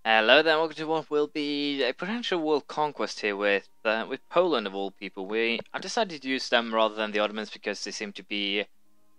Hello there, welcome to what will be a potential world conquest here with Poland of all people. I've decided to use them rather than the Ottomans because they seem to be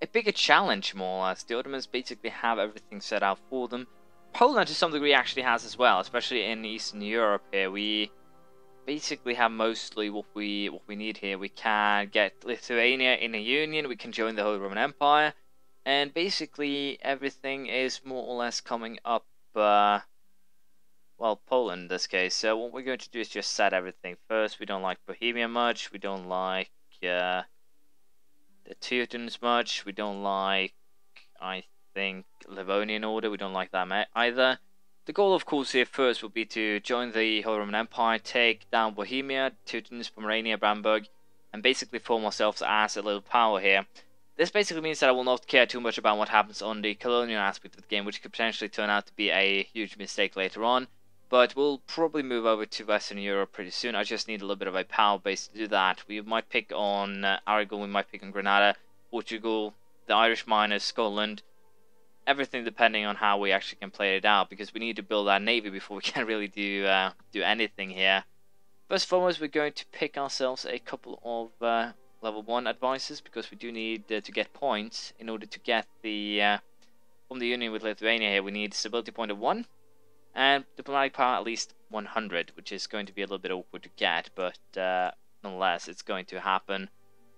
a bigger challenge, more or less. The Ottomans basically have everything set out for them. Poland, to some degree, actually has as well, especially in Eastern Europe. Here, we basically have mostly what we need here. We can get Lithuania in a union. We can join the Holy Roman Empire, and basically everything is more or less coming up. Well, Poland in this case. So what we're going to do is just set everything first. We don't like Bohemia much. We don't like the Teutons much. We don't like, I think, Livonian Order. We don't like that either. The goal, of course, here first will be to join the Holy Roman Empire, take down Bohemia, Teutons, Pomerania, Bamberg, and basically form ourselves as a little power here. This basically means that I will not care too much about what happens on the colonial aspect of the game, which could potentially turn out to be a huge mistake later on. But we'll probably move over to Western Europe pretty soon. I just need a little bit of a power base to do that. We might pick on Aragon, we might pick on Granada, Portugal, the Irish miners, Scotland. Everything depending on how we actually can play it out, because we need to build our navy before we can really do anything here. First and foremost, we're going to pick ourselves a couple of level 1 advisors, because we do need to get points in order to get the from the union with Lithuania here. We need stability point of 1. And diplomatic power at least 100, which is going to be a little bit awkward to get, but nonetheless, it's going to happen.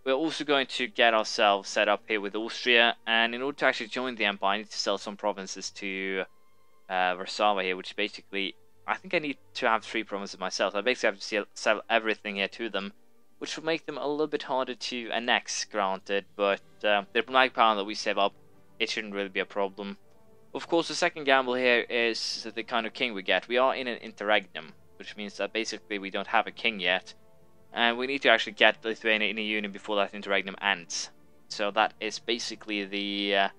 We're also going to get ourselves set up here with Austria, and in order to actually join the empire, I need to sell some provinces to Warsaw here, which basically, I think I need to have 3 provinces myself. I basically have to sell everything here to them, which will make them a little bit harder to annex, granted, but the diplomatic power that we save up, it shouldn't really be a problem. Of course, the second gamble here is the kind of king we get. We are in an interregnum, which means that basically we don't have a king yet, and we need to actually get Lithuania in a union before that interregnum ends. So that is basically the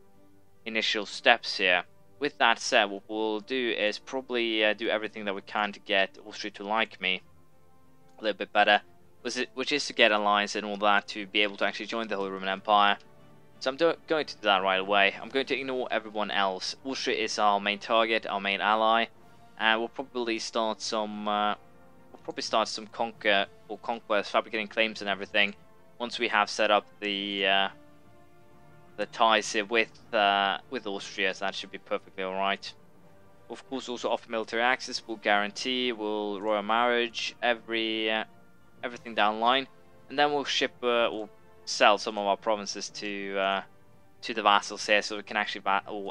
initial steps here. With that said, what we'll do is probably do everything that we can to get Austria to like me a little bit better, which is to get alliance and all that to be able to actually join the Holy Roman Empire. So I'm going to do that right away. I'm going to ignore everyone else. Austria is our main target, our main ally, and we'll probably start some conquest, fabricating claims and everything once we have set up the ties here with Austria. So that should be perfectly all right. Of course, also offer military access. We'll guarantee. We'll royal marriage. Everything down the line, and then we'll ship or sell some of our provinces to the vassals here, so we can actually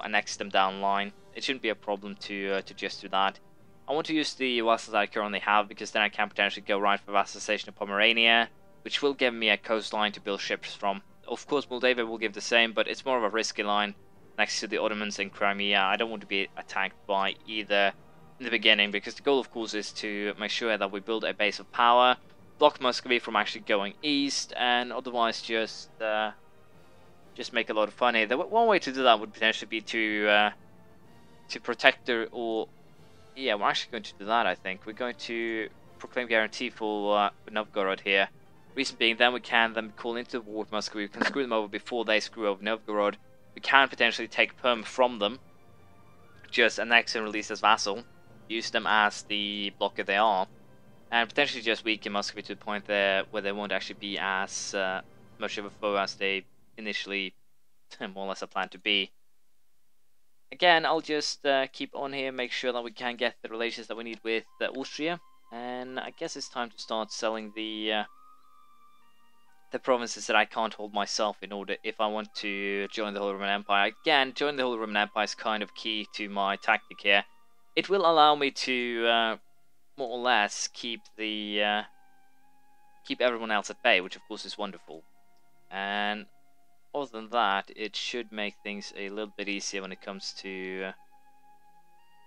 annex them down the line. It shouldn't be a problem to just do that. I want to use the vassals that I currently have, because then I can potentially go right for vassalization of Pomerania, which will give me a coastline to build ships from. Of course, Moldavia will give the same, but it's more of a risky line next to the Ottomans and Crimea. I don't want to be attacked by either in the beginning, because the goal, of course, is to make sure that we build a base of power, block Muscovy from actually going east, and otherwise just make a lot of fun here. One way to do that would potentially be to protect we're actually going to do that. I think we're going to proclaim guarantee for Novgorod here. Reason being, then we can call into the war with Muscovy. We can screw them over before they screw over Novgorod. We can potentially take Perm from them, just annex and release as vassal, use them as the blocker they are, and potentially just weaken Muscovy to the point there where they won't actually be as much of a foe as they initially more or less are planned to be. Again, I'll just keep on here, make sure that we can get the relations that we need with Austria, and I guess it's time to start selling the provinces that I can't hold myself in order if I want to join the Holy Roman Empire. Again, joining the Holy Roman Empire is kind of key to my tactic here. It will allow me to more or less keep everyone else at bay, which of course is wonderful. And other than that, it should make things a little bit easier when it comes to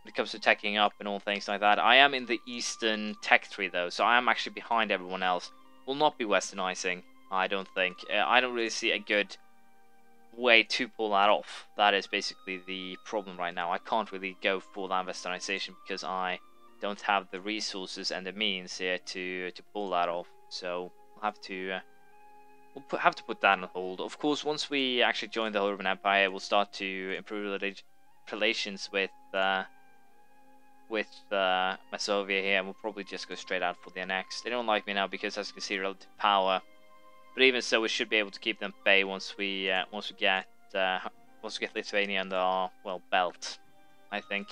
teching up and all things like that. I am in the Eastern tech tree though, so I am actually behind everyone else. Will not be westernizing, I don't think. I don't really see a good way to pull that off. That is basically the problem right now. I can't really go for that westernization because I don't have the resources and the means here to pull that off. So we'll have to put that on hold. Of course, once we actually join the Holy Roman Empire, we'll start to improve relations with with Muscowy here, and we'll probably just go straight out for the annex. They don't like me now because, as you can see, relative power. But even so, we should be able to keep them at bay once we get Lithuania under our belt, I think.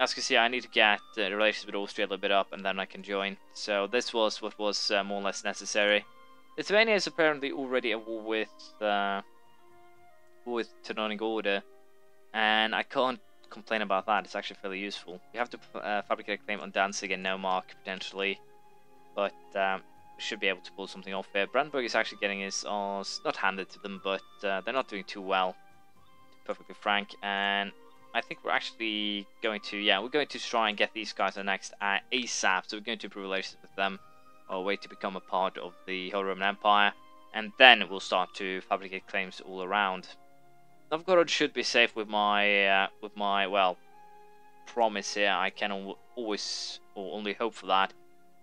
As you can see, I need to get relations with Austria a little bit up, and then I can join. So this was what was more or less necessary. Lithuania is apparently already at war with Teutonic Order, and I can't complain about that. It's actually fairly useful. We have to fabricate a claim on Danzig and Neumark potentially, but we should be able to pull something off here. Brandenburg is actually getting his arse not handed to them, but they're not doing too well, to be perfectly frank. And I think we're actually going to, we're going to try and get these guys annexed ASAP. So we're going to improve relations with them, or wait to become a part of the Holy Roman Empire, and then we'll start to fabricate claims all around. Novgorod should be safe with my promise here. I can always or only hope for that,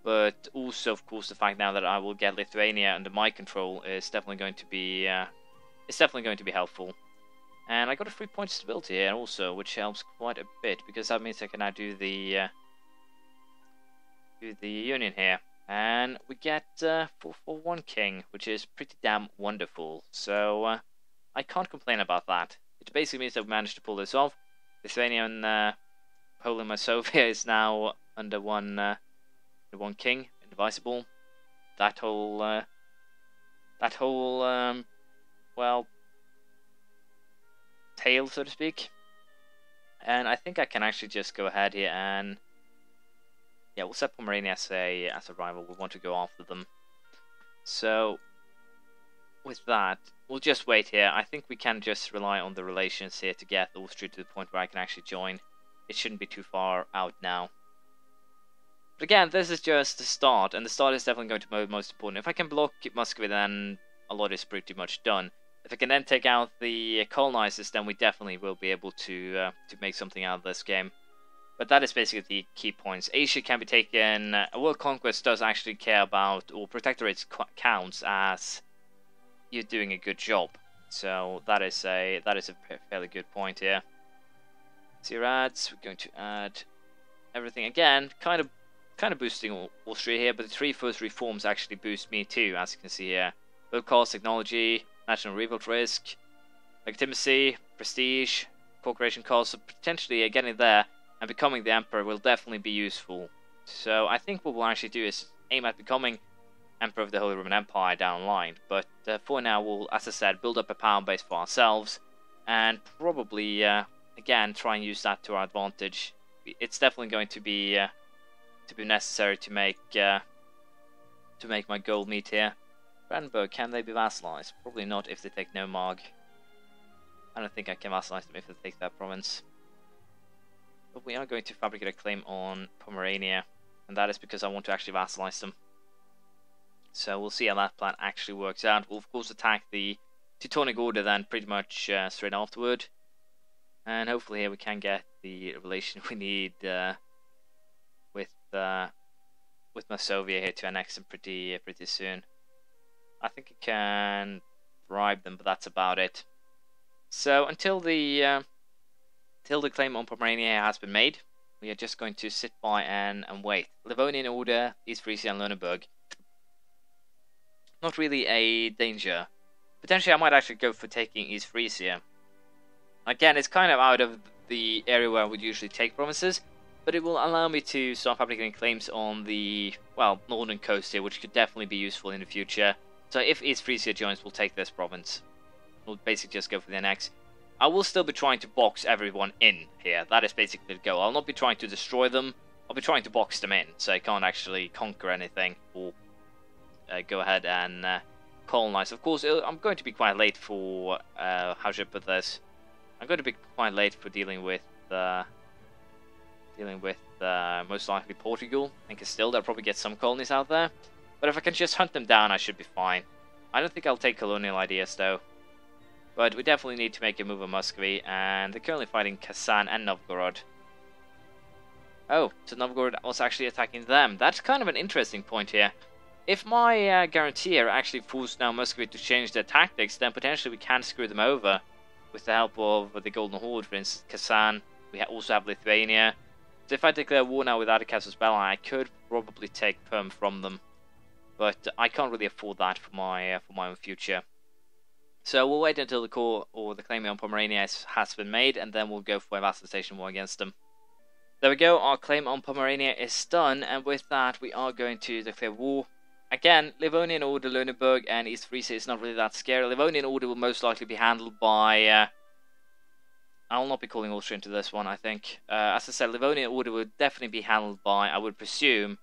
but also of course the fact now that I will get Lithuania under my control is definitely going to be helpful. And I got a 3-point stability here also, which helps quite a bit because that means I can now do the union here, and we get 441 king, which is pretty damn wonderful. So I can't complain about that. It basically means that we managed to pull this off. Lithuania and Poland, Muscowy is now under one king, indivisible. That whole tale, so to speak. And I think I can actually just go ahead here and we'll set Pomerania as a rival. We want to go after them. So with that, we'll just wait here. I think we can just rely on the relations here to get Austria to the point where I can actually join. It shouldn't be too far out now. But again, this is just the start, and the start is definitely going to be most important. If I can block Muscovy, then a lot is pretty much done. If I can then take out the colonizers, then we definitely will be able to make something out of this game. But that is basically the key points. Asia can be taken. World Conquest does actually care about, or Protectorates counts as you're doing a good job. So that is a fairly good point here. See ads. We're going to add everything again. Kind of boosting Austria here, but the 3 first reforms actually boost me too, as you can see here. Low cost technology, national revolt risk, legitimacy, prestige, cooperation cost. So potentially getting there and becoming the emperor will definitely be useful. So I think what we'll actually do is aim at becoming emperor of the Holy Roman Empire down the line. But for now, we'll, as I said, build up a power base for ourselves, and probably again try and use that to our advantage. It's definitely going to be necessary to make my goal meet here. Brandenburg, can they be vassalized? Probably not if they take Neumark. I don't think I can vassalize them if they take that province. But we are going to fabricate a claim on Pomerania, and that is because I want to actually vassalize them. So we'll see how that plan actually works out. We'll of course attack the Teutonic Order then pretty much straight afterward. And hopefully here we can get the relation we need with Muscowy here to annex them pretty soon. I think I can bribe them, but that's about it. So until the claim on Pomerania has been made, we are just going to sit by and wait. Livonian Order, East Frisia and Lüneburg. Not really a danger. Potentially I might actually go for taking East Frisia. Again, it's kind of out of the area where I would usually take provinces, but it will allow me to start fabricating claims on the, northern coast here, which could definitely be useful in the future. So if East Frisia joins, we'll take this province. We'll basically just go for the annex. I will still be trying to box everyone in here. That is basically the goal. I'll not be trying to destroy them. I'll be trying to box them in, so I can't actually conquer anything or go ahead and colonize. Of course, I'm going to be quite late for, how should I put this? I'm going to be quite late for dealing with most likely Portugal and Castile. They'll probably get some colonies out there. But if I can just hunt them down, I should be fine. I don't think I'll take colonial ideas, though. But we definitely need to make a move on Muscovy, and they're currently fighting Kazan and Novgorod. Oh, so Novgorod was actually attacking them. That's kind of an interesting point here. If my guaranteer actually forced now Muscovy to change their tactics, then potentially we can screw them over with the help of the Golden Horde, for instance, Kazan. We also have Lithuania. So if I declare war now without a castle spell, I could probably take Perm from them, but I can't really afford that for my own future. So we'll wait until the core or the claim on Pomerania has been made, and then we'll go for a vassalization war against them. There we go, our claim on Pomerania is done, and with that we are going to declare war. Again, Livonian Order, Lunenburg, and East Frisia is not really that scary. Livonian Order will most likely be handled by... I will not be calling Austria into this one, I think. As I said, Livonian Order will definitely be handled by, I would presume,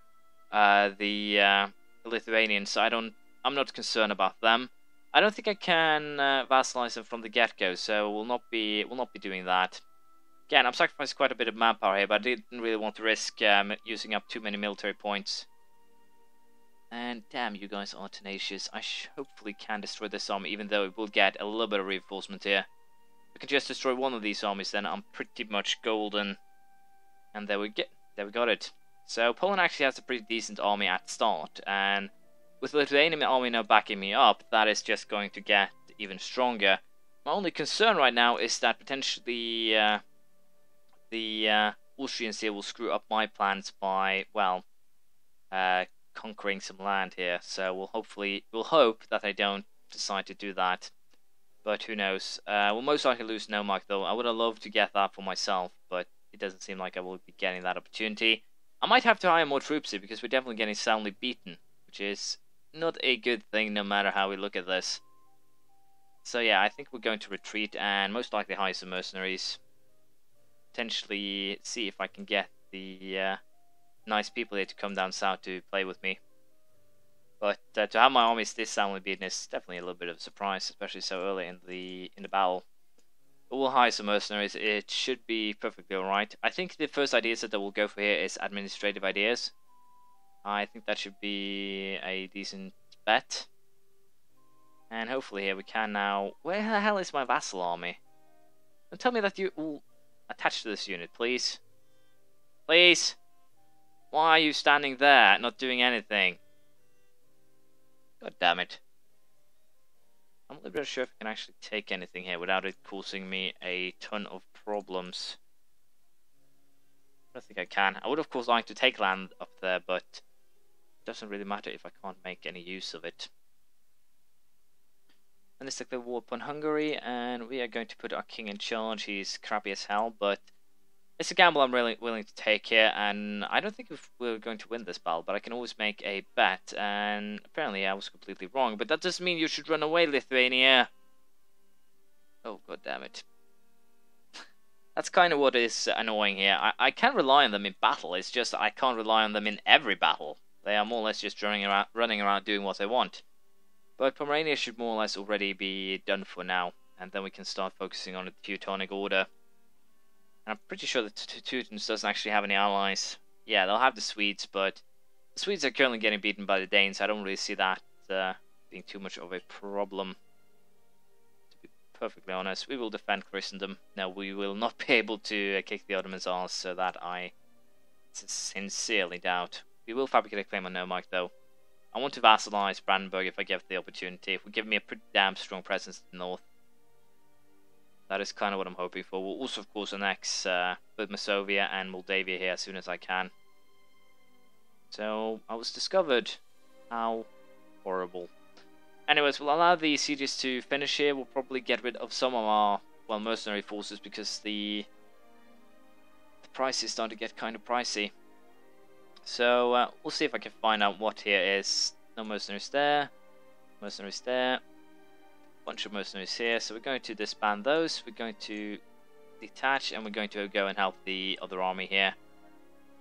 the Lithuanians, so I'm not concerned about them. I don't think I can vassalize them from the get-go, so we'll not be doing that. Again, I'm sacrificing quite a bit of manpower here, but I didn't really want to risk using up too many military points. And damn, you guys are tenacious. I hopefully can destroy this army, even though it will get a little bit of reinforcement here. If we can just destroy one of these armies, then I'm pretty much golden. And there we got it. So Poland actually has a pretty decent army at start, and with the Lithuanian army now backing me up, that is just going to get even stronger. My only concern right now is that potentially the Austrians here will screw up my plans by, well, conquering some land here. So we'll hope that they don't decide to do that. But who knows? We'll most likely lose Nomark though. I would have loved to get that for myself, but it doesn't seem like I will be getting that opportunity. I might have to hire more troops here because we're definitely getting soundly beaten, which is not a good thing no matter how we look at this. So yeah, I think we're going to retreat and most likely hire some mercenaries. Potentially see if I can get the nice people here to come down south to play with me. But to have my armies this soundly beaten is definitely a little bit of a surprise, especially so early in the battle. But we'll hire some mercenaries. It should be perfectly alright. I think the first ideas that we'll go for here is administrative ideas. I think that should be a decent bet. And hopefully here we can now... Where the hell is my vassal army? Don't tell me that you all attached to this unit, please. Please! Why are you standing there, not doing anything? God damn it. I'm a little bit sure if I can actually take anything here without it causing me a ton of problems. I don't think I can. I would of course like to take land up there, but it doesn't really matter if I can't make any use of it. And let's declare war upon Hungary, and we are going to put our king in charge. He's crappy as hell, but it's a gamble I'm really willing to take here, and I don't think we're going to win this battle, but I can always make a bet, and apparently I was completely wrong, but that doesn't mean you should run away, Lithuania. Oh, god damn it. That's kind of what is annoying here. I can rely on them in battle, it's just I can't rely on them in every battle. They are more or less just running around doing what they want. But Pomerania should more or less already be done for now, and then we can start focusing on the Teutonic Order. I'm pretty sure that Teutons doesn't actually have any allies. Yeah, they'll have the Swedes, but the Swedes are currently getting beaten by the Danes. I don't really see that being too much of a problem. To be perfectly honest, we will defend Christendom. No, we will not be able to kick the Ottomans' arse, so that I sincerely doubt. We will fabricate a claim on Nomark, though. I want to vassalize Brandenburg if I get the opportunity. It would give me a pretty damn strong presence in the north. That is kind of what I'm hoping for. We'll also, of course, annex both Muscovy and Moldavia here as soon as I can. So, I was discovered. How horrible. Anyways, we'll allow the sieges to finish here. We'll probably get rid of some of our, well, mercenary forces because the price is starting to get kind of pricey. So, we'll see if I can find out what here is. No mercenaries there. Mercenaries there. Bunch of mercenaries here, so we're going to disband those, we're going to detach, and we're going to go and help the other army here.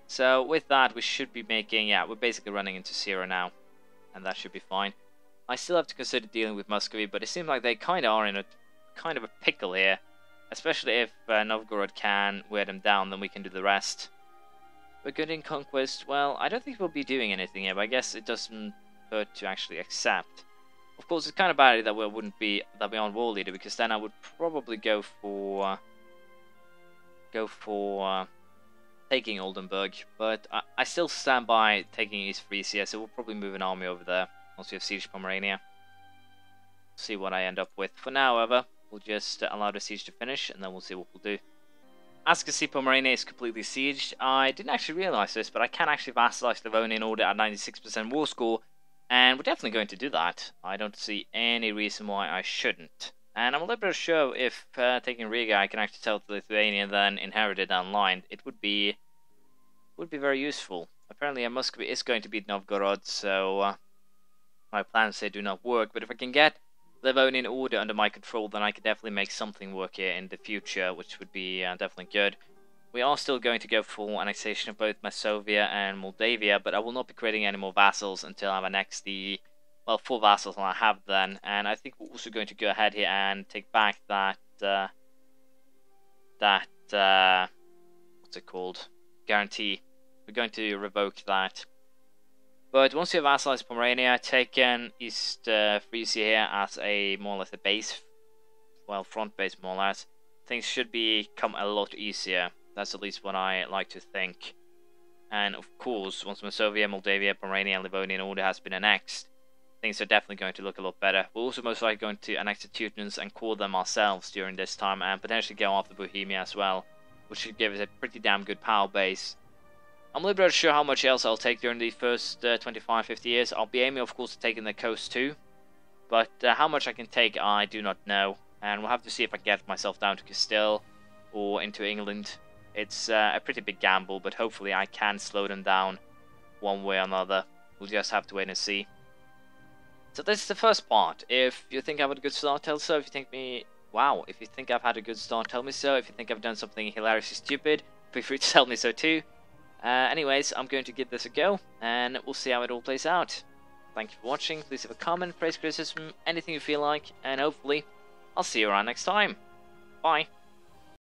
So with that we should be making, yeah, we're basically running into Syria now, and that should be fine. I still have to consider dealing with Muscovy, but it seems like they kind of are in a kind of a pickle here, especially if Novgorod can wear them down, then we can do the rest. We're good in Conquest. Well, I don't think we'll be doing anything here, but I guess it doesn't hurt to actually accept. Of course, it's kind of bad that we aren't war leader, because then I would probably go for taking Oldenburg. But I still stand by taking East Frisia, so we'll probably move an army over there once we have siege Pomerania. See what I end up with. For now, however, we'll just allow the siege to finish, and then we'll see what we'll do. as you can see, Pomerania is completely sieged. I didn't actually realize this, but I can actually vassalize the Livonian Order at 96% war score, and we're definitely going to do that. I don't see any reason why I shouldn't. And I'm a little bit sure if taking Riga, I can actually tell the Lithuania then inherit it down the line. It would be very useful. Apparently, Muscowy is going to beat Novgorod, so my plans say do not work. But if I can get Livonian Order under my control, then I could definitely make something work here in the future, which would be definitely good. We are still going to go for annexation of both Masovia and Moldavia, but I will not be creating any more vassals until I have annexed the, well, 4 vassals I have then. And I think we're also going to go ahead here and take back that, what's it called? Guarantee. We're going to revoke that. But once you have vassalized Pomerania, taken East Frisia here as a more or less a base, well, front base more or less, things should become a lot easier. That's at least what I like to think. And of course, once Masovia, Moldavia, Pomerania, and Livonian Order has been annexed, things are definitely going to look a lot better. We're also most likely going to annex the Teutons and core them ourselves during this time, and potentially go after Bohemia as well, which should give us a pretty damn good power base. I'm a little bit sure how much else I'll take during the first 25-50 years. I'll be aiming, of course, at taking the coast too. But how much I can take, I do not know. And we'll have to see if I get myself down to Castile or into England. It's a pretty big gamble, but hopefully I can slow them down one way or another. We'll just have to wait and see. So this is the first part. If you think I've had a good start, tell so. If you think if you think I've had a good start, tell me so. If you think I've done something hilariously stupid, feel free to tell me so too. Anyways, I'm going to give this a go, and we'll see how it all plays out. Thank you for watching. Please have a comment, praise, criticism, anything you feel like, and hopefully, I'll see you around next time. Bye.